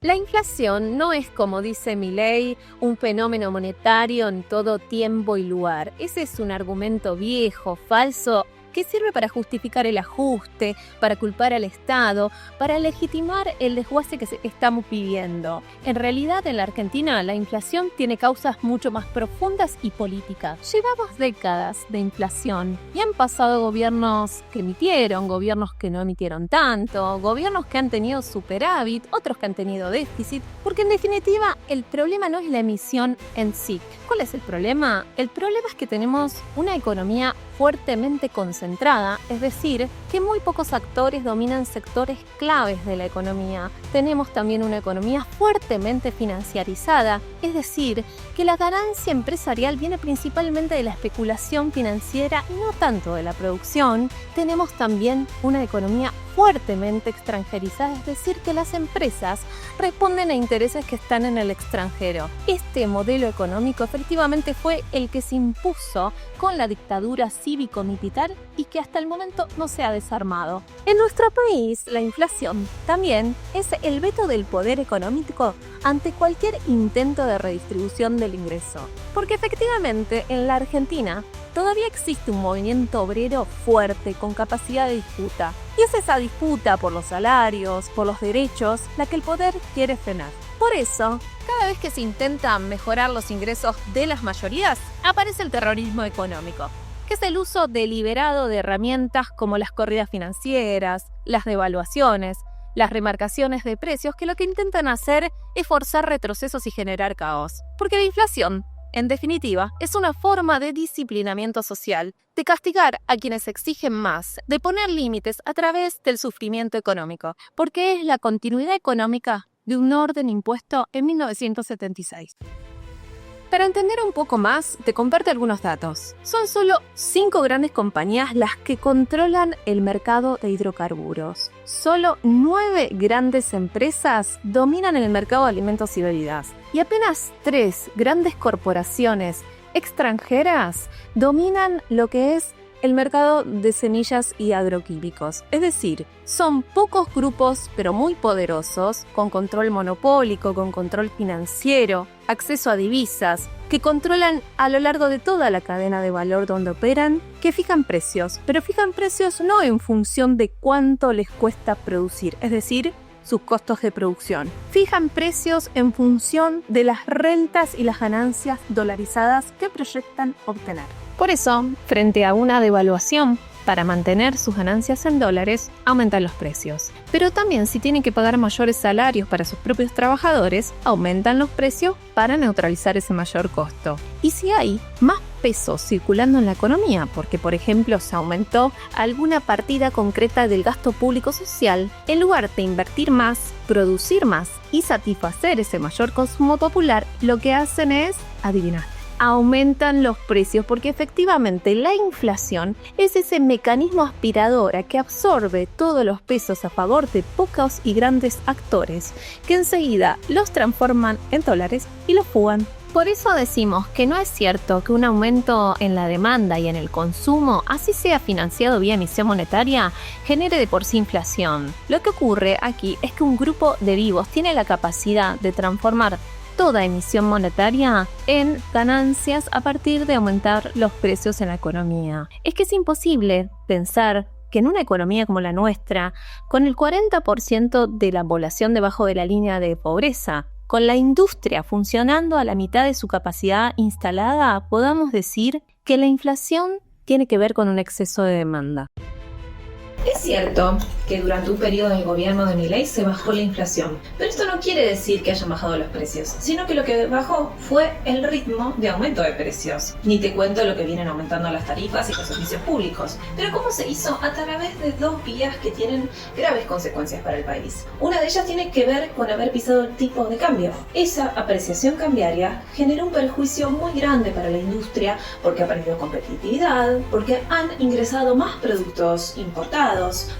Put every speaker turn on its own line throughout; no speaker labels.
La inflación no es, como dice Milei, un fenómeno monetario en todo tiempo y lugar. Ese es un argumento viejo, falso, que sirve para justificar el ajuste, para culpar al Estado, para legitimar el desguace que estamos viviendo. En realidad, en la Argentina, la inflación tiene causas mucho más profundas y políticas. Llevamos décadas de inflación y han pasado gobiernos que emitieron, gobiernos que no emitieron tanto, gobiernos que han tenido superávit, otros que han tenido déficit, porque en definitiva el problema no es la emisión en sí. ¿Cuál es el problema? El problema es que tenemos una economía fuertemente concentrada, es decir, que muy pocos actores dominan sectores claves de la economía. Tenemos también una economía fuertemente financiarizada, es decir, que la ganancia empresarial viene principalmente de la especulación financiera y no tanto de la producción. Tenemos también una economía fuertemente extranjerizada, es decir, que las empresas responden a intereses que están en el extranjero. Este modelo económico efectivamente fue el que se impuso con la dictadura cívico-militar y que hasta el momento no se ha desarmado. En nuestro país, la inflación también es el veto del poder económico ante cualquier intento de redistribución del ingreso. Porque efectivamente, en la Argentina, todavía existe un movimiento obrero fuerte, con capacidad de disputa. Y es esa disputa por los salarios, por los derechos, la que el poder quiere frenar. Por eso, cada vez que se intenta mejorar los ingresos de las mayorías, aparece el terrorismo económico, que es el uso deliberado de herramientas como las corridas financieras, las devaluaciones, las remarcaciones de precios, que lo que intentan hacer es forzar retrocesos y generar caos. Porque la inflación, en definitiva, es una forma de disciplinamiento social, de castigar a quienes exigen más, de poner límites a través del sufrimiento económico, porque es la continuidad económica de un orden impuesto en 1976. Para entender un poco más, te comparto algunos datos. Son solo 5 grandes compañías las que controlan el mercado de hidrocarburos. Solo 9 grandes empresas dominan el mercado de alimentos y bebidas. Y apenas 3 grandes corporaciones extranjeras dominan lo que es el mercado de semillas y agroquímicos. Es decir, son pocos grupos, pero muy poderosos, con control monopólico, con control financiero, acceso a divisas, que controlan a lo largo de toda la cadena de valor donde operan, que fijan precios, pero fijan precios no en función de cuánto les cuesta producir, es decir, sus costos de producción. Fijan precios en función de las rentas y las ganancias dolarizadas que proyectan obtener. Por eso, frente a una devaluación, para mantener sus ganancias en dólares, aumentan los precios. Pero también si tienen que pagar mayores salarios para sus propios trabajadores, aumentan los precios para neutralizar ese mayor costo. Y si hay más pesos circulando en la economía, porque por ejemplo se aumentó alguna partida concreta del gasto público social, en lugar de invertir más, producir más y satisfacer ese mayor consumo popular, lo que hacen es, adivinar, aumentan los precios, porque efectivamente la inflación es ese mecanismo aspiradora que absorbe todos los pesos a favor de pocos y grandes actores, que enseguida los transforman en dólares y los fugan. Por eso decimos que no es cierto que un aumento en la demanda y en el consumo, así sea financiado vía emisión monetaria, genere de por sí inflación. Lo que ocurre aquí es que un grupo de vivos tiene la capacidad de transformar toda emisión monetaria en ganancias a partir de aumentar los precios en la economía. Es que es imposible pensar que en una economía como la nuestra, con el 40% de la población debajo de la línea de pobreza, con la industria funcionando a la mitad de su capacidad instalada, podamos decir que la inflación tiene que ver con un exceso de demanda.
Es cierto que durante un periodo del gobierno de Milei se bajó la inflación, pero esto no quiere decir que hayan bajado los precios, sino que lo que bajó fue el ritmo de aumento de precios. Ni te cuento lo que vienen aumentando las tarifas y los servicios públicos. Pero ¿cómo se hizo? A través de 2 vías que tienen graves consecuencias para el país. Una de ellas tiene que ver con haber pisado el tipo de cambio. Esa apreciación cambiaria generó un perjuicio muy grande para la industria porque ha perdido competitividad, porque han ingresado más productos importados,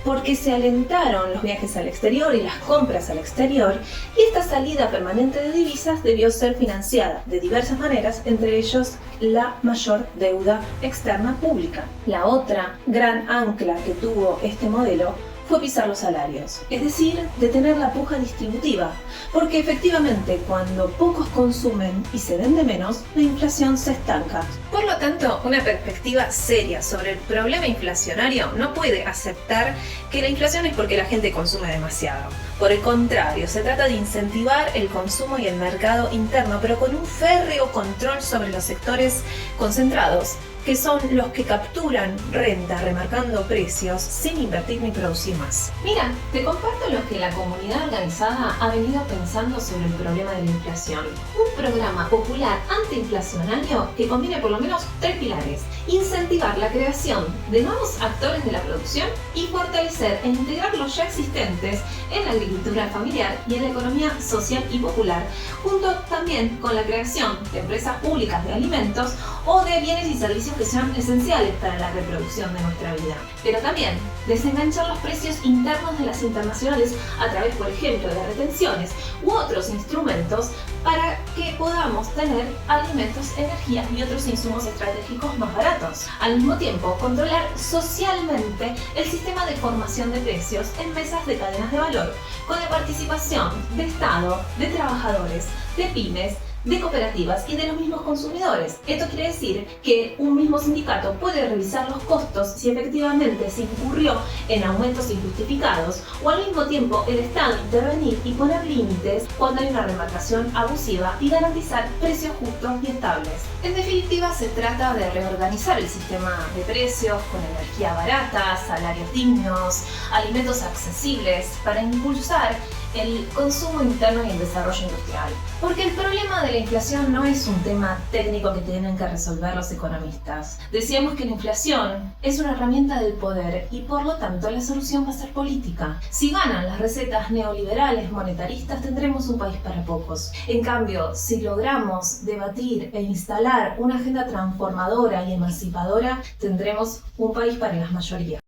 porque se alentaron los viajes al exterior y las compras al exterior, y esta salida permanente de divisas debió ser financiada de diversas maneras, entre ellos la mayor deuda externa pública. La otra gran ancla que tuvo este modelo fue pisar los salarios, es decir, detener la puja distributiva, porque efectivamente cuando pocos consumen y se vende menos, la inflación se estanca. Por lo tanto, una perspectiva seria sobre el problema inflacionario no puede aceptar que la inflación es porque la gente consume demasiado. Por el contrario, se trata de incentivar el consumo y el mercado interno, pero con un férreo control sobre los sectores concentrados, que son los que capturan renta remarcando precios sin invertir ni producir más.
Mira, te comparto lo que la comunidad organizada ha venido pensando sobre el problema de la inflación. Un programa popular antiinflacionario que combine por lo menos 3 pilares: incentivar la creación de nuevos actores de la producción y fortalecer e integrar los ya existentes en la agricultura familiar y en la economía social y popular, junto también con la creación de empresas públicas de alimentos o de bienes y servicios que sean esenciales para la reproducción de nuestra vida. Pero también desenganchar los precios internos de las internacionales a través, por ejemplo, de retenciones u otros instrumentos para que podamos tener alimentos, energía y otros insumos estratégicos más baratos. Al mismo tiempo, controlar socialmente el sistema de formación de precios en mesas de cadenas de valor, con la participación de Estado, de trabajadores, de pymes, de cooperativas y de los mismos consumidores. Esto quiere decir que un mismo sindicato puede revisar los costos si efectivamente se incurrió en aumentos injustificados, o al mismo tiempo el Estado intervenir y poner límites cuando hay una remarcación abusiva y garantizar precios justos y estables. En definitiva, se trata de reorganizar el sistema de precios con energía barata, salarios dignos, alimentos accesibles, para impulsar el consumo interno y el desarrollo industrial. Porque el problema de la inflación no es un tema técnico que tienen que resolver los economistas. Decíamos que la inflación es una herramienta del poder y por lo tanto la solución va a ser política. Si ganan las recetas neoliberales monetaristas, tendremos un país para pocos. En cambio, si logramos debatir e instalar una agenda transformadora y emancipadora, tendremos un país para las mayorías.